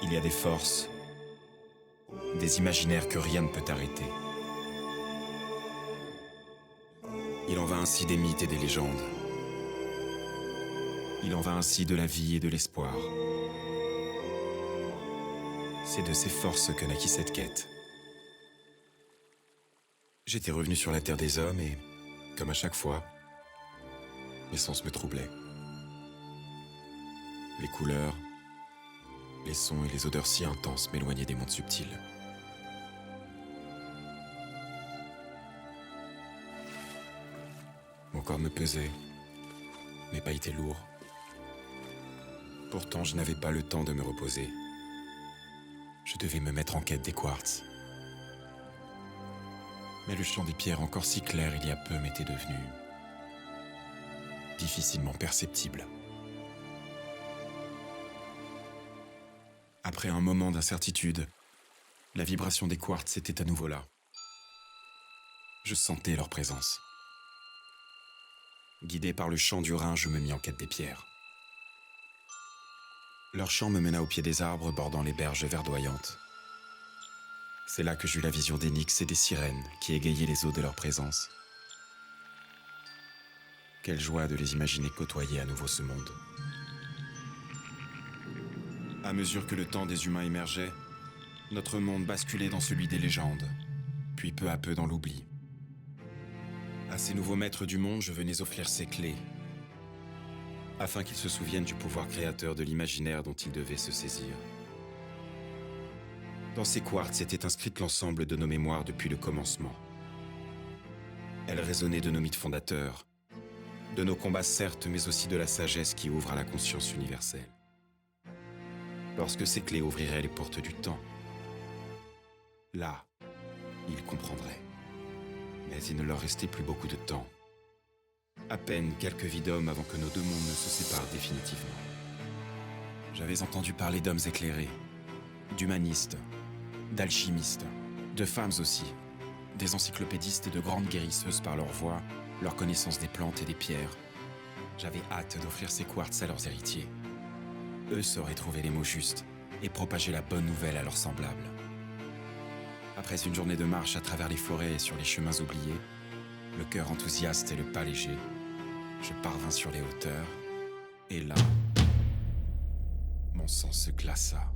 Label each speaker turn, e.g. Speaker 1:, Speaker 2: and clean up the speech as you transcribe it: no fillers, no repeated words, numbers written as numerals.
Speaker 1: Il y a des forces, des imaginaires que rien ne peut arrêter. Il en va ainsi des mythes et des légendes. Il en va ainsi de la vie et de l'espoir. C'est de ces forces que naquit cette quête. J'étais revenu sur la terre des hommes et, comme à chaque fois, mes sens me troublaient. Les couleurs, les sons et les odeurs si intenses m'éloignaient des mondes subtils. Mon corps me pesait, mes pas étaient lourds. Pourtant, je n'avais pas le temps de me reposer. Je devais me mettre en quête des quartz. Mais le champ des pierres encore si clair il y a peu m'était devenu difficilement perceptible. Après un moment d'incertitude, la vibration des quartz était à nouveau là. Je sentais leur présence. Guidé par le chant du Rhin, je me mis en quête des pierres. Leur chant me mena au pied des arbres bordant les berges verdoyantes. C'est là que j'eus la vision des nix et des sirènes qui égayaient les eaux de leur présence. Quelle joie de les imaginer côtoyer à nouveau ce monde. À mesure que le temps des humains émergeait, notre monde basculait dans celui des légendes, puis peu à peu dans l'oubli. À ces nouveaux maîtres du monde, je venais offrir ces clés, afin qu'ils se souviennent du pouvoir créateur de l'imaginaire dont ils devaient se saisir. Dans ces quartz était inscrite l'ensemble de nos mémoires depuis le commencement. Elles résonnaient de nos mythes fondateurs, de nos combats certes, mais aussi de la sagesse qui ouvre à la conscience universelle. Lorsque ces clés ouvriraient les portes du temps, là, ils comprendraient. Mais il ne leur restait plus beaucoup de temps. À peine quelques vies d'hommes avant que nos deux mondes ne se séparent définitivement. J'avais entendu parler d'hommes éclairés, d'humanistes, d'alchimistes, de femmes aussi, des encyclopédistes et de grandes guérisseuses par leur voix, leur connaissance des plantes et des pierres. J'avais hâte d'offrir ces quartz à leurs héritiers. Eux sauraient trouver les mots justes et propager la bonne nouvelle à leurs semblables. Après une journée de marche à travers les forêts et sur les chemins oubliés, le cœur enthousiaste et le pas léger, je parvins sur les hauteurs, et là, mon sang se glaça.